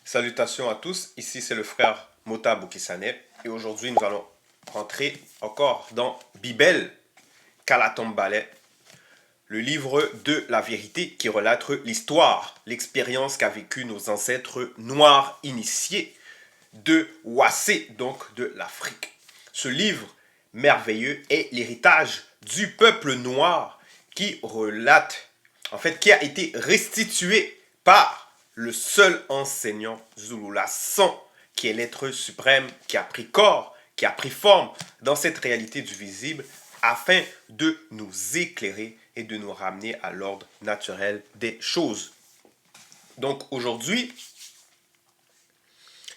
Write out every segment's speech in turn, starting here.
Salutations à tous, ici c'est le frère Mota Boukissane et aujourd'hui nous allons rentrer encore dans Bible Kalatombalé, le livre de la vérité qui relate l'histoire, l'expérience qu'a vécu nos ancêtres noirs initiés de Wassé, donc de l'Afrique. Ce livre merveilleux est l'héritage du peuple noir qui relate, qui a été restitué par le seul enseignant Zulula San, qui est l'être suprême, qui a pris corps, qui a pris forme dans cette réalité du visible, afin de nous éclairer et de nous ramener à l'ordre naturel des choses. Donc aujourd'hui,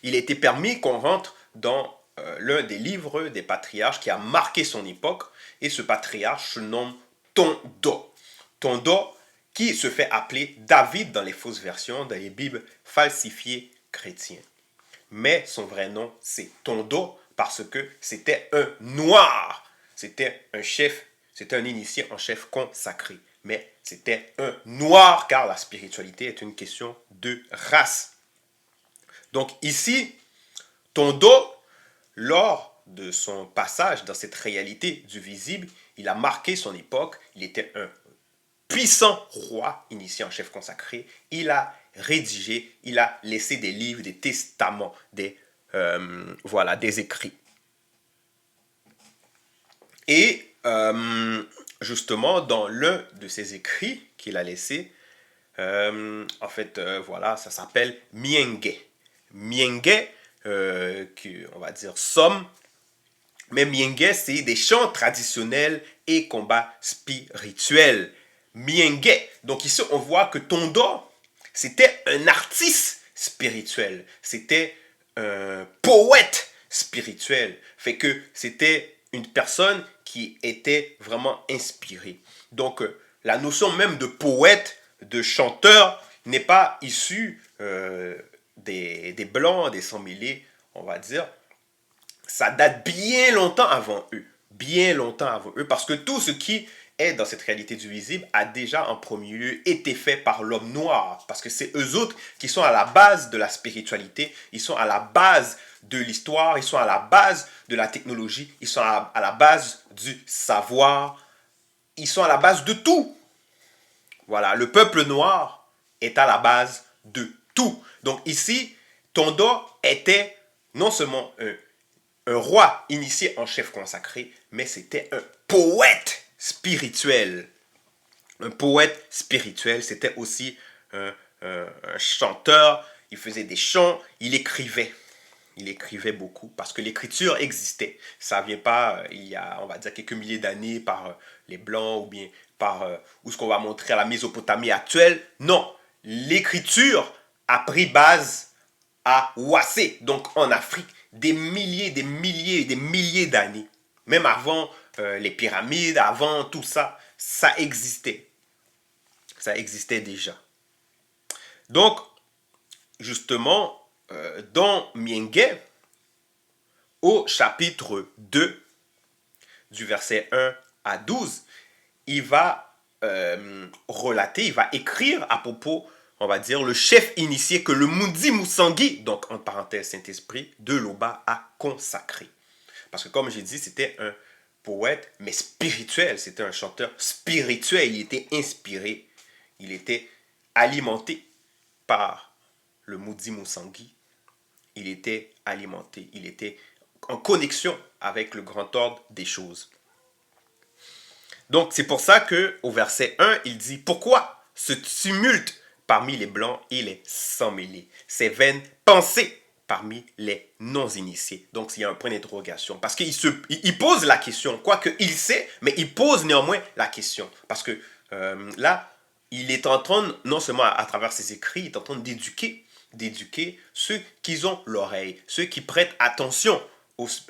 il a été permis qu'on rentre dans l'un des livres des patriarches qui a marqué son époque, et ce patriarche se nomme Tondo. Tondo, qui se fait appeler David dans les fausses versions, dans les Bibles falsifiées chrétiennes. Mais son vrai nom, c'est Tondo, parce que c'était un noir. C'était un chef, c'était un initié en chef consacré. Mais c'était un noir, car la spiritualité est une question de race. Donc ici, Tondo, lors de son passage dans cette réalité du visible, il a marqué son époque. Il était un puissant roi initié en chef consacré. Il a rédigé, il a laissé des livres, des testaments, des écrits. Et justement, dans l'un de ces écrits qu'il a laissé, ça s'appelle Mienge. Mienge, on va dire somme, mais Mienge, c'est des chants traditionnels et combats spirituels. Mienge. Donc ici, on voit que Tondo, c'était un artiste spirituel. C'était un poète spirituel. Fait que c'était une personne qui était vraiment inspirée. Donc, la notion même de poète, de chanteur, n'est pas issue des Blancs, des Sans-Mêlés, on va dire. Ça date bien longtemps avant eux. Bien longtemps avant eux. Parce que tout ce qui est dans cette réalité du visible a déjà en premier lieu été fait par l'homme noir. Parce que c'est eux autres qui sont à la base de la spiritualité. Ils sont à la base de l'histoire. Ils sont à la base de la technologie. Ils sont à la base du savoir. Ils sont à la base de tout. Voilà, le peuple noir est à la base de tout. Donc ici, Tondo était non seulement un roi initié en chef consacré, mais c'était un poète spirituel. Un poète spirituel, c'était aussi un chanteur. Il faisait des chants, il écrivait. Il écrivait beaucoup parce que l'écriture existait. Ça ne vient pas il y a, on va dire, quelques milliers d'années par les Blancs ou bien par ou ce qu'on va montrer à la Mésopotamie actuelle. Non, l'écriture a pris base à Wassé, donc en Afrique, des milliers d'années. Même avant les pyramides, avant tout ça, ça existait. Ça existait déjà. Donc, justement, dans Mienge, au chapitre 2, du verset 1 à 12, il va relater, il va écrire à propos, on va dire, le chef initié que le Mudi Moussangi, donc en parenthèse Saint-Esprit, de Loba a consacré. Parce que comme j'ai dit, c'était un poète, mais spirituel, c'était un chanteur spirituel, il était inspiré, il était alimenté par le Mudi Moussangi, il était alimenté, il était en connexion avec le grand ordre des choses. Donc c'est pour ça qu'au verset 1, il dit « Pourquoi ce tumulte parmi les blancs et les sans-mêlés, ces vaines pensées parmi les non-initiés ?» Donc il y a un point d'interrogation, parce qu'il pose la question, quoique il sait, mais il pose néanmoins la question. Parce que là, il est en train, non seulement à travers ses écrits, il est en train d'éduquer ceux qui ont l'oreille, ceux qui prêtent attention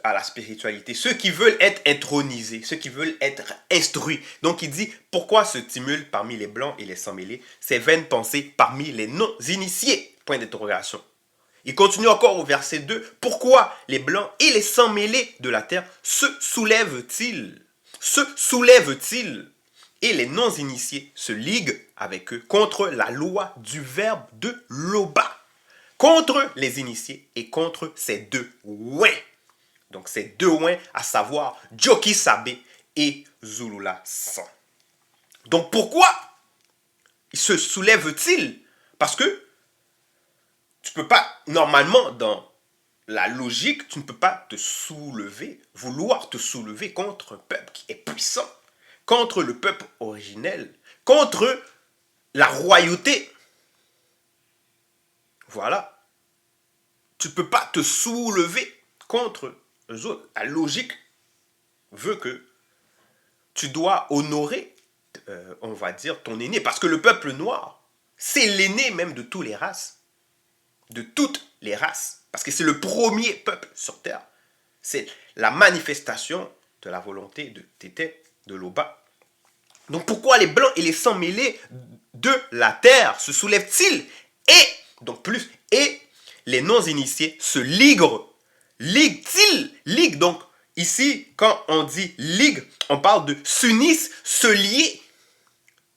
à la spiritualité, ceux qui veulent être intronisés, ceux qui veulent être instruits. Donc il dit, pourquoi ce tumulte parmi les blancs et les sans-mêlés, ces vaines pensées parmi les non-initiés? Point d'interrogation. Il continue encore au verset 2, pourquoi les blancs et les sans-mêlés de la terre se soulèvent-ils? Se soulèvent-ils? Et les non-initiés se liguent avec eux contre la loi du verbe de Loba. contre les initiés et contre ces deux ouins. Donc ces deux ouins, à savoir Djoki Sabe et Zulula San. Donc pourquoi il se soulève-t-il? Parce que tu ne peux pas, normalement, dans la logique, tu ne peux pas te soulever, vouloir te soulever contre un peuple qui est puissant, contre le peuple originel, contre la royauté. Voilà. Tu ne peux pas te soulever contre eux autres. La logique veut que tu dois honorer, on va dire, ton aîné. Parce que le peuple noir, c'est l'aîné même de toutes les races. De toutes les races. Parce que c'est le premier peuple sur Terre. C'est la manifestation de la volonté de Tété, de Loba. Donc pourquoi les blancs et les sangs mêlés de la terre se soulèvent-ils? Et les non-initiés se liguent. Liguent-ils? Donc ici, quand on dit ligue, on parle de s'unissent, se lier.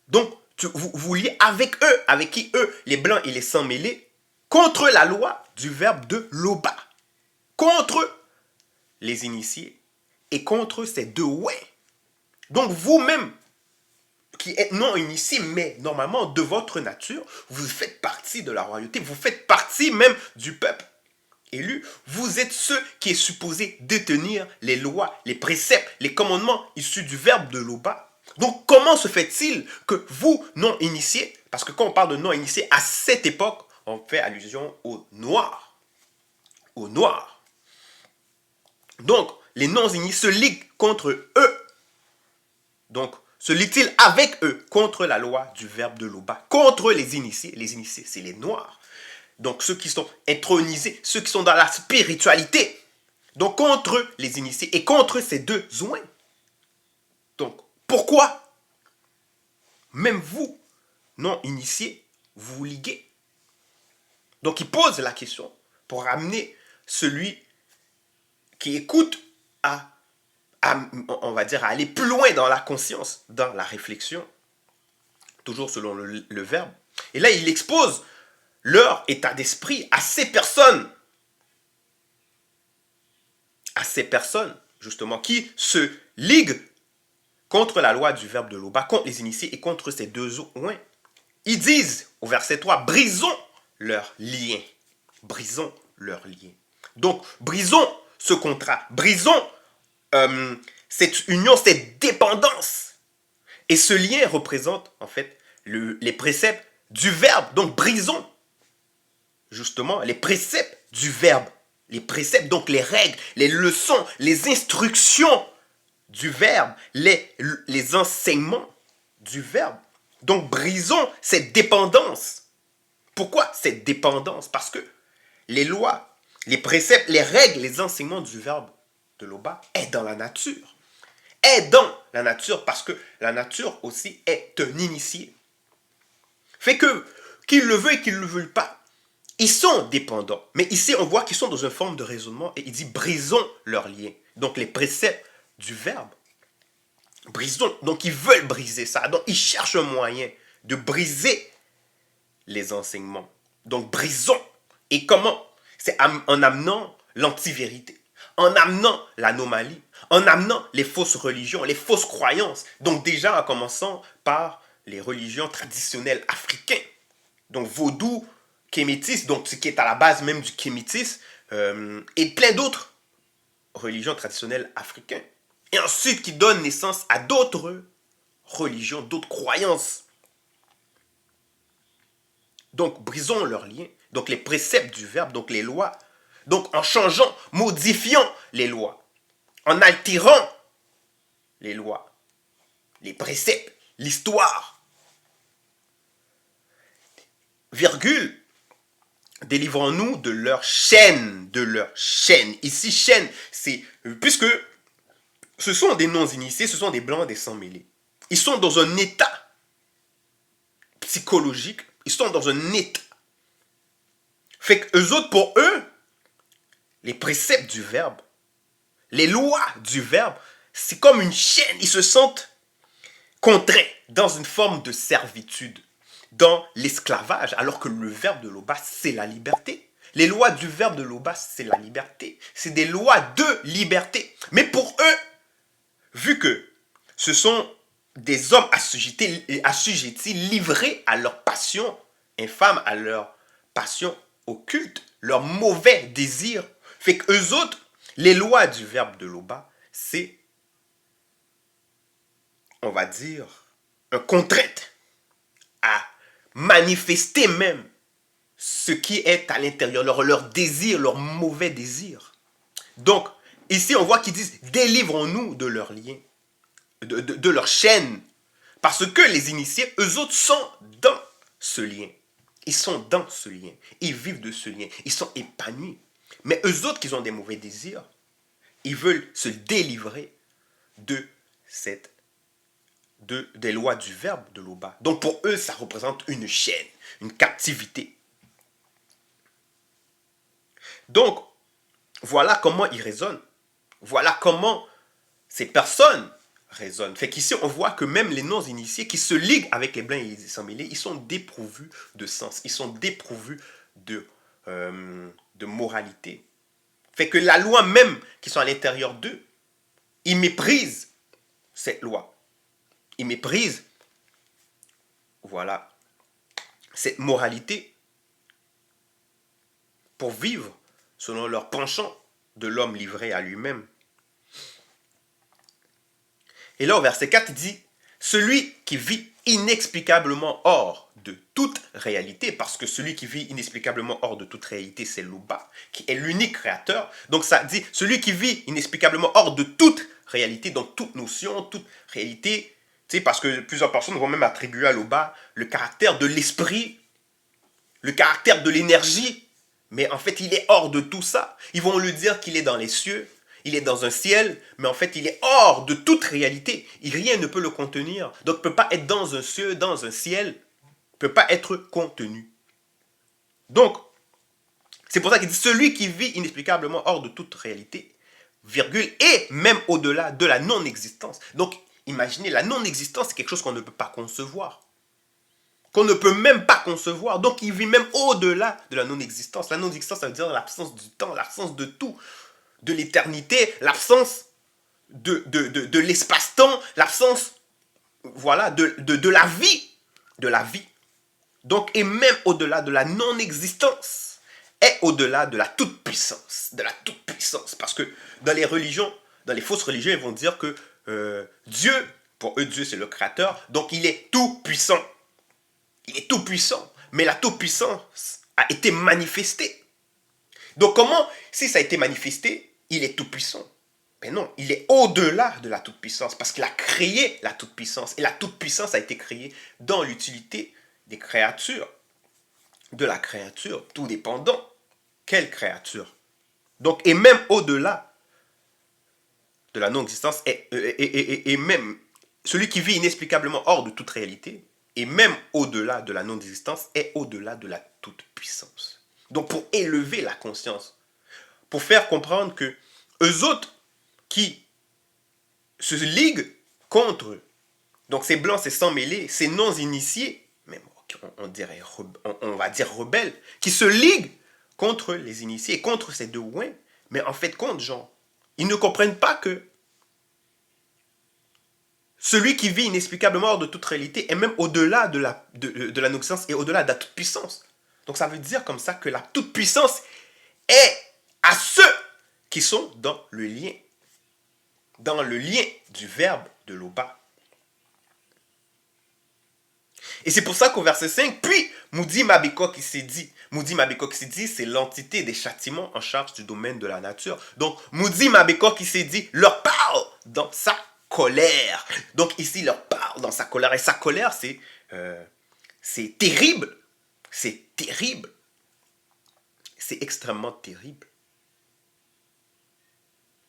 Donc vous liez avec eux, avec qui eux, les blancs et les sangs mêlés, contre la loi du verbe de Loba. Contre les initiés et contre ces deux ouais. Donc vous-même, qui êtes non initié, mais normalement de votre nature, vous faites partie de la royauté, vous faites partie même du peuple élu. Vous êtes ceux qui est supposé détenir les lois, les préceptes, les commandements issus du verbe de Loba. Donc comment se fait-il que vous, non initiés, parce que quand on parle de non initiés, à cette époque, on fait allusion aux noirs. Aux noirs. Donc, les non-initiés se liguent contre eux. Donc, se liguent-ils avec eux contre la loi du verbe de Loba, contre les initiés. Les initiés, c'est les noirs. Donc, ceux qui sont intronisés, ceux qui sont dans la spiritualité. Donc, contre les initiés et contre ces deux ouins. Donc, pourquoi même vous, non initiés, vous vous liguez? Donc, il pose la question pour amener celui qui écoute on va dire, à aller plus loin dans la conscience, dans la réflexion, toujours selon le verbe. Et là, il expose leur état d'esprit à ces personnes, justement, qui se liguent contre la loi du verbe de Loba, contre les initiés et contre ces deux ouins. Ils disent, au verset 3, brisons leurs liens. Brisons leurs liens. Donc, brisons ce contrat. Brisons cette union, cette dépendance. Et ce lien représente, en fait, les préceptes du verbe. Donc, brisons, justement, les préceptes du verbe. Les préceptes, donc les règles, les leçons, les instructions du verbe, les enseignements du verbe. Donc, brisons cette dépendance. Pourquoi cette dépendance? Parce que les lois, les préceptes, les règles, les enseignements du verbe de Loba est dans la nature. Est dans la nature parce que la nature aussi est un initié. Fait que, qu'ils le veuillent et qu'ils ne le veuillent pas, ils sont dépendants. Mais ici, on voit qu'ils sont dans une forme de raisonnement et il dit brisons leurs liens. Donc, les préceptes du verbe. Brisons. Donc, ils veulent briser ça. Donc, ils cherchent un moyen de briser les enseignements. Donc, brisons. Et comment? C'est en amenant l'antivérité, en amenant l'anomalie, en amenant les fausses religions, les fausses croyances. Donc déjà en commençant par les religions traditionnelles africaines. Donc vaudou, kémétis, donc ce qui est à la base même du kémétis, et plein d'autres religions traditionnelles africaines. Et ensuite qui donnent naissance à d'autres religions, d'autres croyances. Donc brisons leurs liens. Donc les préceptes du verbe, donc les lois. Donc en changeant, modifiant les lois, en altérant les lois, les préceptes, l'histoire. Virgule, délivrons-nous de leur chaîne, Ici, chaîne, c'est, puisque ce sont des non-initiés, ce sont des blancs, des sangs mêlés. Ils sont dans un état psychologique, ils sont dans un état. Fait que eux autres, pour eux, les préceptes du verbe, les lois du verbe, c'est comme une chaîne. Ils se sentent contraints dans une forme de servitude, dans l'esclavage, alors que le verbe de Loba, c'est la liberté. Les lois du verbe de Loba, c'est la liberté. C'est des lois de liberté. Mais pour eux, vu que ce sont des hommes assujettis, livrés à leur passion infâme, à leur passion occulte, leur mauvais désir, fait qu'eux autres, les lois du verbe de Loba, c'est, on va dire, un contrainte à manifester même ce qui est à l'intérieur, leur désir, leur mauvais désir. Donc, ici, on voit qu'ils disent, délivrons-nous de leurs liens, de leur chaîne. Parce que les initiés, eux autres, sont dans ce lien. Ils sont dans ce lien. Ils vivent de ce lien. Ils sont épanouis. Mais eux autres qui ont des mauvais désirs, ils veulent se délivrer de des lois du verbe de Loba. Donc pour eux, ça représente une chaîne, une captivité. Donc, voilà comment ils raisonnent. Voilà comment ces personnes raisonnent. Fait qu'ici, on voit que même les non-initiés qui se liguent avec les blancs et les sans-mêlés, ils sont dépourvus de sens. Ils sont dépourvus de moralité. Fait que la loi même qui sont à l'intérieur d'eux, ils méprisent cette loi. Ils méprisent, voilà, cette moralité pour vivre selon leur penchant de l'homme livré à lui-même. Et là, au verset 4, il dit, celui qui vit inexplicablement hors de toute réalité, parce que celui qui vit inexplicablement hors de toute réalité, c'est Loba, qui est l'unique créateur. Donc ça dit, celui qui vit inexplicablement hors de toute réalité, donc toute notion, toute réalité, tu sais, parce que plusieurs personnes vont même attribuer à Loba le caractère de l'esprit, le caractère de l'énergie, mais en fait, il est hors de tout ça. Ils vont lui dire qu'il est dans les cieux, il est dans un ciel, mais en fait, il est hors de toute réalité. Rien ne peut le contenir. Donc, il ne peut pas être dans un ciel, dans un ciel, il ne peut pas être contenu. Donc, c'est pour ça qu'il dit, celui qui vit inexplicablement hors de toute réalité, virgule, et même au-delà de la non-existence. Donc, imaginez, la non-existence, c'est quelque chose qu'on ne peut pas concevoir. Qu'on ne peut même pas concevoir. Donc, il vit même au-delà de la non-existence. La non-existence, ça veut dire l'absence du temps, l'absence de tout. De l'éternité, l'absence de l'espace-temps, l'absence, voilà, de la vie. De la vie. Donc, et même au-delà de la non-existence, et au-delà de la toute-puissance. De la toute-puissance. Parce que dans les religions, dans les fausses religions, ils vont dire que Dieu, pour eux, Dieu, c'est le créateur, donc il est tout-puissant. Il est tout-puissant. Mais la toute-puissance a été manifestée. Donc comment, si ça a été manifesté, il est tout-puissant? Mais non, il est au-delà de la toute-puissance parce qu'il a créé la toute-puissance. Et la toute-puissance a été créée dans l'utilité des créatures. De la créature, tout dépendant. Quelle créature? Donc, et même au-delà de la non-existence, et même celui qui vit inexplicablement hors de toute réalité, et même au-delà de la non-existence, est au-delà de la toute-puissance. Donc, pour élever la conscience, pour faire comprendre que eux autres qui se liguent contre, donc ces blancs, ces sans-mêlés, ces non-initiés, même on va dire rebelles, qui se liguent contre les initiés, contre ces deux ouins, mais en fait, contre genre, ils ne comprennent pas que celui qui vit inexplicablement hors de toute réalité est même au-delà de la non-existence et au-delà de la toute-puissance. Donc ça veut dire comme ça que la toute-puissance est à ceux qui sont dans le lien du verbe de Loba. Et c'est pour ça qu'au verset 5, puis Moudi Mabeko qui s'est dit, c'est l'entité des châtiments en charge du domaine de la nature. Donc Moudi Mabeko qui s'est dit, leur parle dans sa colère. Donc ici, il leur parle dans sa colère. Et sa colère, c'est terrible. C'est terrible. C'est extrêmement terrible.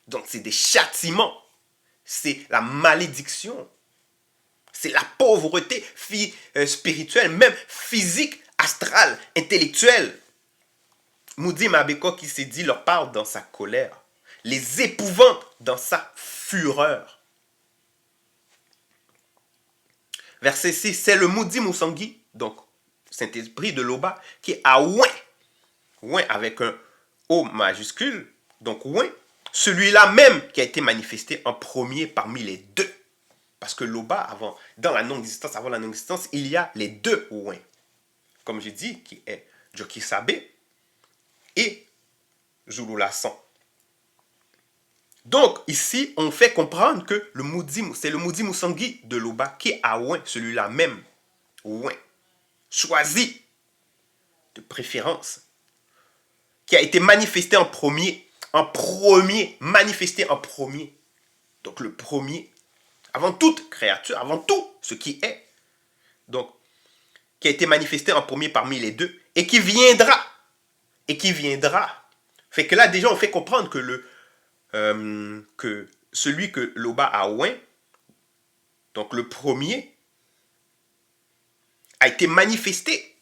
Donc c'est des châtiments. C'est la malédiction. C'est la pauvreté spirituelle, même physique, astrale, intellectuelle. Moudi Mabeko qui s'est dit leur parle dans sa colère. Les épouvante dans sa fureur. Verset 6, c'est le Moudi Moussangi, donc Saint-Esprit de Loba, qui est à ouin Ouin avec un O majuscule, donc Ouin, celui-là même qui a été manifesté en premier parmi les deux. Parce que Loba, dans la non-existence, avant la non-existence, il y a les deux Ouin. Comme j'ai dit, qui est Joki Sabé et Zulu Lassan. Donc, ici, on fait comprendre que c'est le Moudi Moussangi de Loba qui a Ouin, celui-là même, Ouin, choisi de préférence, qui a été manifesté manifesté en premier. Donc, le premier, avant toute créature, avant tout ce qui est, donc, qui a été manifesté en premier parmi les deux, et qui viendra, fait que là, déjà, on fait comprendre que que celui que Loba a Ouin, donc le premier, a été manifesté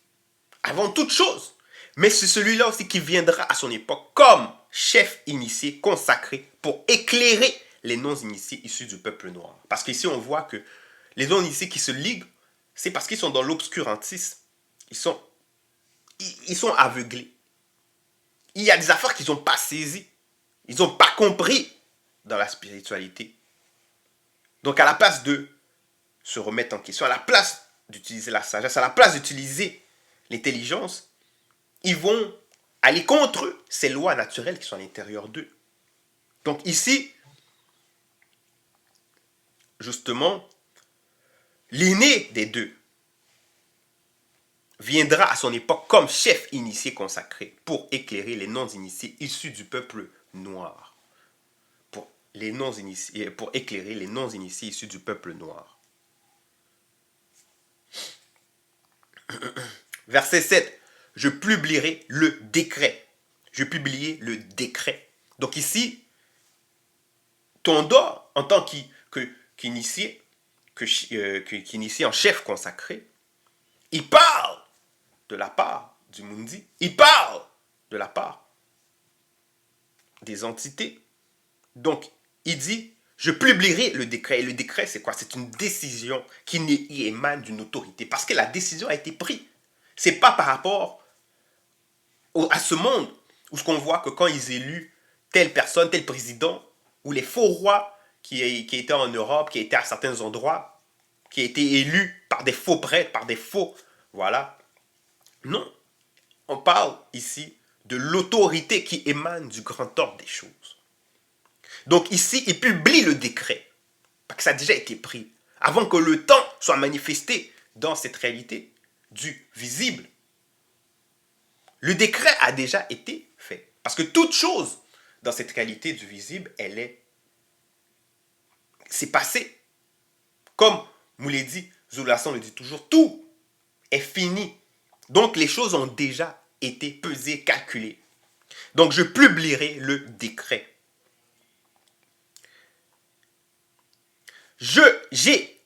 avant toute chose. Mais c'est celui-là aussi qui viendra à son époque comme chef initié consacré pour éclairer les non-initiés issus du peuple noir. Parce qu'ici, on voit que les non-initiés qui se liguent, c'est parce qu'ils sont dans l'obscurantisme. Ils sont aveuglés. Il y a des affaires qu'ils n'ont pas saisies. Ils n'ont pas compris dans la spiritualité. Donc, à la place de se remettre en question, à la place d'utiliser la sagesse, à la place d'utiliser l'intelligence, ils vont aller contre ces lois naturelles qui sont à l'intérieur d'eux. Donc ici, justement, l'aîné des deux viendra à son époque comme chef initié consacré pour éclairer les non-initiés issus du peuple noir. Pour éclairer les non-initiés issus du peuple noir. Verset 7. Je publierai le décret. Je publierai le décret. Donc ici, Tondor, en tant qu'initié en chef consacré, il parle de la part du Mundi, il parle de la part des entités. Donc, il dit, je publierai le décret. Et le décret, c'est quoi? C'est une décision qui émane d'une autorité. Parce que la décision a été prise. C'est pas par rapport à ce monde où ce qu'on voit que quand ils éluent telle personne, tel président, ou les faux rois qui étaient en Europe, qui étaient à certains endroits, qui étaient élus par des faux prêtres, par des faux... Voilà. Non. On parle ici de l'autorité qui émane du grand ordre des choses. Donc ici, il publie le décret. Parce que ça a déjà été pris. Avant que le temps soit manifesté dans cette réalité du visible. Le décret a déjà été fait. Parce que toute chose dans cette réalité du visible, c'est passé. Comme Mouledi, Zoulassan le dit toujours, tout est fini. Donc les choses ont déjà été pesées, calculées. Donc je publierai le décret. J'ai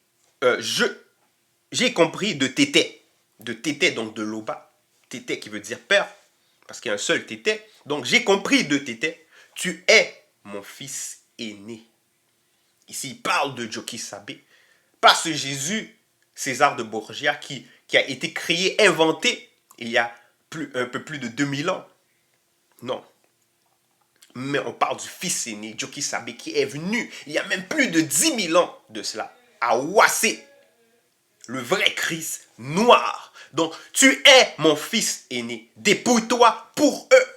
compris de Tété, donc de Loba, Tété qui veut dire père, parce qu'il y a un seul Tété. Donc j'ai compris de Tété, tu es mon fils aîné. Ici, il parle de Joki Sabé. Pas ce Jésus, César de Borgia, qui a été créé, inventé, il y a un peu plus de 2000 ans. Non. Mais on parle du fils aîné, Joki Sabé, qui est venu, il y a même plus de 10 000 ans de cela, à Ouassé, le vrai Christ noir. Donc, tu es mon fils aîné. Dépouille-toi pour eux.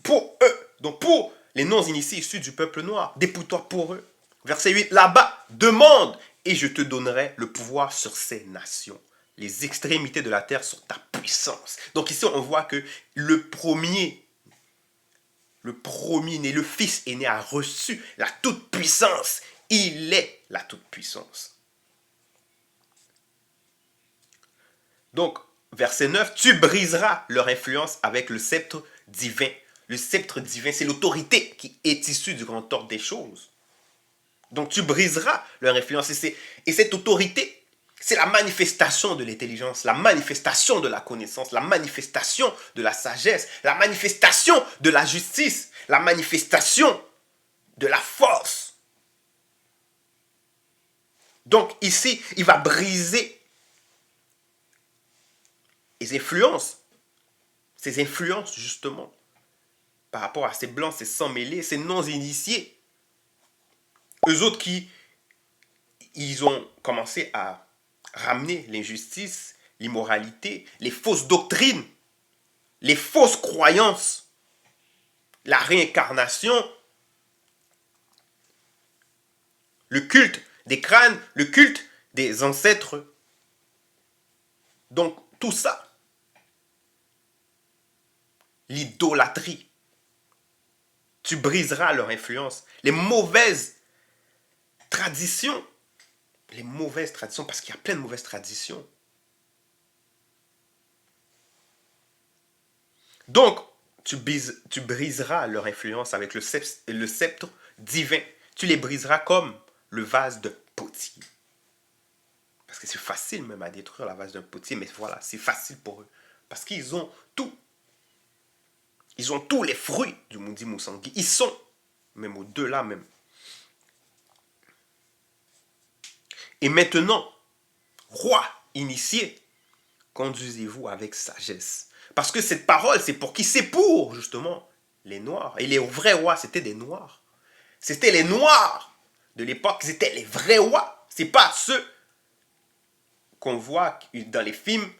Pour eux. Donc, pour les non-initiés issus du peuple noir, dépouille-toi pour eux. Verset 8, là-bas, demande et je te donnerai le pouvoir sur ces nations. Les extrémités de la terre sont ta puissance. Donc ici, on voit que le premier-né, le fils aîné a reçu la toute-puissance. Il est la toute-puissance. Donc, verset 9, tu briseras leur influence avec le sceptre divin. Le sceptre divin, c'est l'autorité qui est issue du grand ordre des choses. Donc tu briseras leur influence. Et cette autorité, c'est la manifestation de l'intelligence, la manifestation de la connaissance, la manifestation de la sagesse, la manifestation de la justice, la manifestation de la force. Donc ici, il va briser les influences. Ces influences, justement, par rapport à ces blancs, ces sans-mêlés, ces non-initiés. Eux autres ils ont commencé à ramener l'injustice, l'immoralité, les fausses doctrines, les fausses croyances, la réincarnation, le culte des crânes, le culte des ancêtres. Donc tout ça, l'idolâtrie, tu briseras leur influence. Les mauvaises traditions, parce qu'il y a plein de mauvaises traditions. Donc, tu briseras leur influence avec le sceptre divin. Tu les briseras comme le vase de potier. Parce que c'est facile même à détruire la vase d'un potier, mais voilà, c'est facile pour eux. Parce qu'ils ont tout. Ils ont tous les fruits du Mundi Musangui. Ils sont, même au-delà même. Et maintenant, roi initié, conduisez-vous avec sagesse. Parce que cette parole, c'est pour qui? C'est pour, justement, les Noirs. Et les vrais rois, c'était des Noirs. C'était les Noirs de l'époque, c'était les vrais rois. C'est pas ceux qu'on voit dans les films,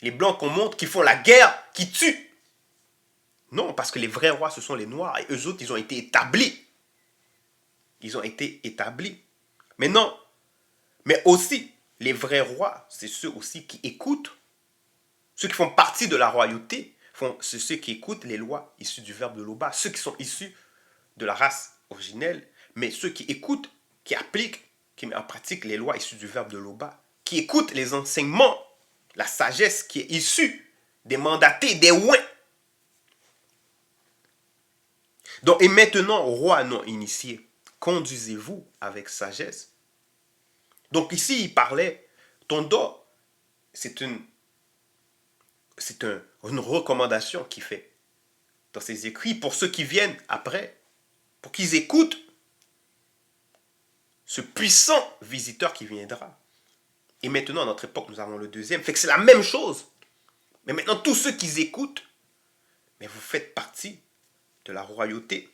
les Blancs qu'on montre, qui font la guerre, qui tuent. Non, parce que les vrais rois, ce sont les Noirs. Et eux autres, ils ont été établis. Ils ont été établis. Mais non. Mais aussi, les vrais rois, c'est ceux aussi qui écoutent. Ceux qui font partie de la royauté, c'est ceux qui écoutent les lois issues du verbe de Loba. Ceux qui sont issus de la race originelle. Mais ceux qui écoutent, qui appliquent, qui mettent en pratique les lois issues du verbe de Loba. Qui écoutent les enseignements, la sagesse qui est issue des mandatés, des ouins. Donc, et maintenant, roi non initié, conduisez-vous avec sagesse. Donc ici, il parlait, Tondo, c'est une recommandation qu'il fait dans ses écrits pour ceux qui viennent après, pour qu'ils écoutent ce puissant visiteur qui viendra. Et maintenant, à notre époque, nous avons le deuxième, fait que c'est la même chose. Mais maintenant, tous ceux qui écoutent, mais vous faites partie de la royauté.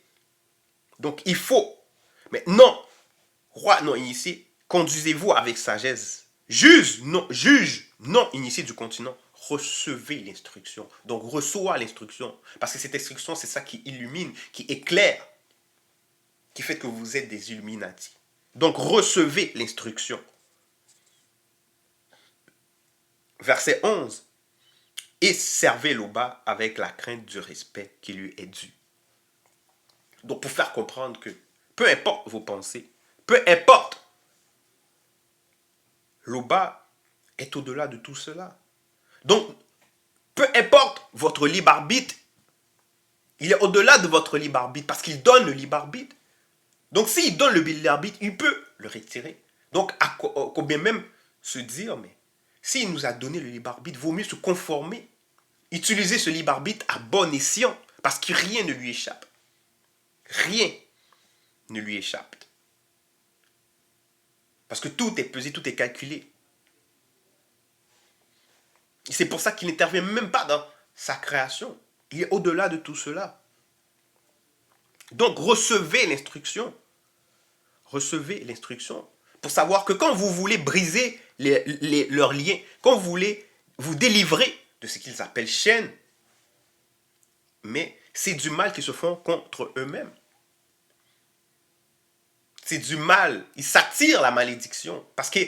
Donc il faut, mais non, roi non initié, conduisez-vous avec sagesse. Juge non initié du continent, recevez l'instruction. Donc reçois l'instruction. Parce que cette instruction, c'est ça qui illumine, qui éclaire, qui fait que vous êtes des Illuminati. Donc recevez l'instruction. Verset 11. Et servez l'Oba avec la crainte du respect qui lui est dû. Donc pour faire comprendre que peu importe vos pensées, peu importe, l'Oba est au-delà de tout cela. Donc, peu importe votre libre arbitre, il est au-delà de votre libre arbitre parce qu'il donne le libre arbitre. Donc, s'il donne le libre arbitre, il peut le retirer. Donc, à combien même se dire, mais s'il nous a donné le libre arbitre, il vaut mieux se conformer, utiliser ce libre arbitre à bon escient parce que rien ne lui échappe. Rien ne lui échappe. Parce que tout est pesé, tout est calculé. Et c'est pour ça qu'il n'intervient même pas dans sa création. Il est au-delà de tout cela. Donc recevez l'instruction. Recevez l'instruction. Pour savoir que quand vous voulez briser leurs liens, quand vous voulez vous délivrer de ce qu'ils appellent chaîne, mais c'est du mal qu'ils se font contre eux-mêmes. C'est du mal. Ils s'attirent la malédiction parce que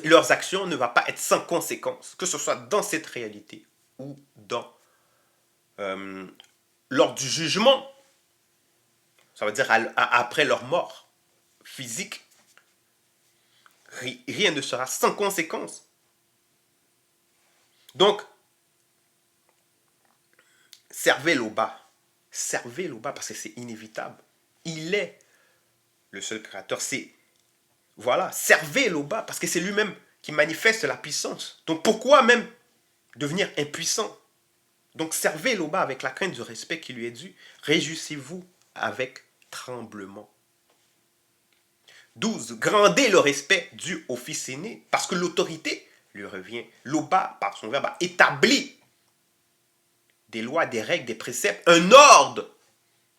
leurs actions ne vont pas être sans conséquence, que ce soit dans cette réalité ou dans lors du jugement. Ça veut dire après leur mort physique. Rien ne sera sans conséquence. Donc, servez l'Oba. Servez l'Oba parce que c'est inévitable. Il est le seul créateur. Voilà, servez l'Oba parce que c'est lui-même qui manifeste la puissance. Donc pourquoi même devenir impuissant? Donc servez l'Oba avec la crainte du respect qui lui est dû. Réjouissez-vous avec tremblement. 12. Grandez le respect dû au fils aîné parce que l'autorité lui revient. L'Oba, par son verbe, a établi des lois, des règles, des préceptes, un ordre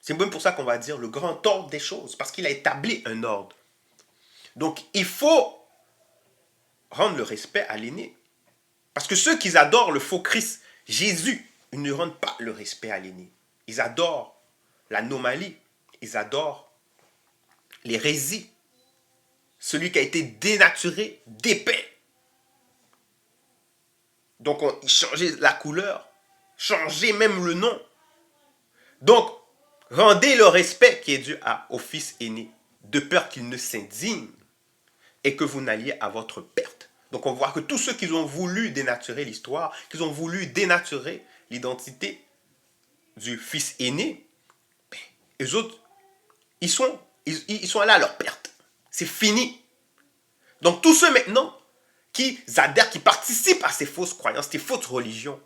C'est même pour ça qu'on va dire le grand ordre des choses, parce qu'il a établi un ordre. Donc, il faut rendre le respect à l'aîné. Parce que ceux qui adorent le faux Christ, Jésus, ils ne rendent pas le respect à l'aîné. Ils adorent l'anomalie. Ils adorent l'hérésie. Celui qui a été dénaturé, d'épais. Donc, ils changeaient la couleur, changeaient même le nom. Donc, rendez le respect qui est dû au fils aîné, de peur qu'il ne s'indigne et que vous n'alliez à votre perte. Donc, on voit que tous ceux qui ont voulu dénaturer l'histoire, qui ont voulu dénaturer l'identité du fils aîné, ben, les autres, ils sont allés à leur perte. C'est fini. Donc, tous ceux maintenant qui adhèrent, qui participent à ces fausses croyances, ces fausses religions,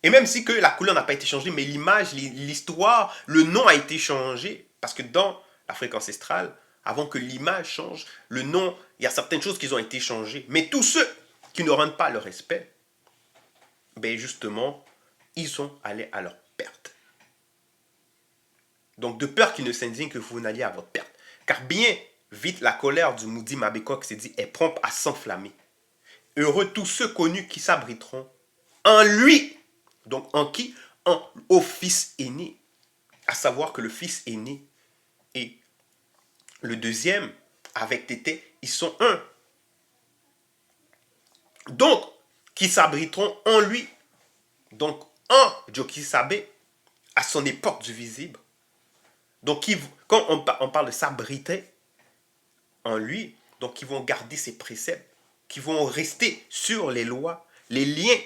et même si que la couleur n'a pas été changée, mais l'image, l'histoire, le nom a été changé, parce que dans l'Afrique ancestrale, avant que l'image change, le nom, il y a certaines choses qui ont été changées. Mais tous ceux qui ne rendent pas le respect, ben justement, ils sont allés à leur perte. Donc, de peur qu'ils ne s'indignent que vous n'alliez à votre perte. Car bien vite, la colère du maudit Mabécoq s'est dit, est prompte à s'enflammer. Heureux tous ceux connus qui s'abriteront en lui. Donc, en qui? Au fils aîné. À savoir que le fils aîné et le deuxième, avec Tété, ils sont un. Donc, qui s'abriteront en lui. Donc, en Djoki Sabé, à son époque du visible. Donc, quand on parle de s'abriter en lui, donc ils vont garder ses préceptes, qui vont rester sur les lois, les liens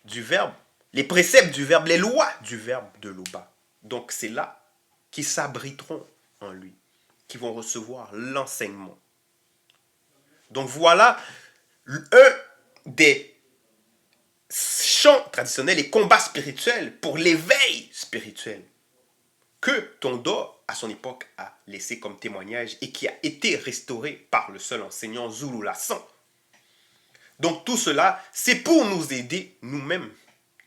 du verbe, les préceptes du verbe, les lois du verbe de Loba. Donc, c'est là qu'ils s'abriteront en lui, qui vont recevoir l'enseignement. Donc, voilà un des chants traditionnels et combats spirituels pour l'éveil spirituel que Tondo, à son époque, a laissé comme témoignage et qui a été restauré par le seul enseignant Zulu Lassan. Donc tout cela, c'est pour nous aider nous-mêmes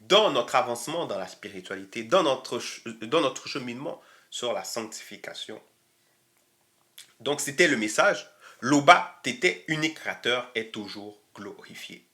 dans notre avancement dans la spiritualité, dans notre cheminement sur la sanctification. Donc c'était le message. Loba, Tété, unique créateur, est toujours glorifié.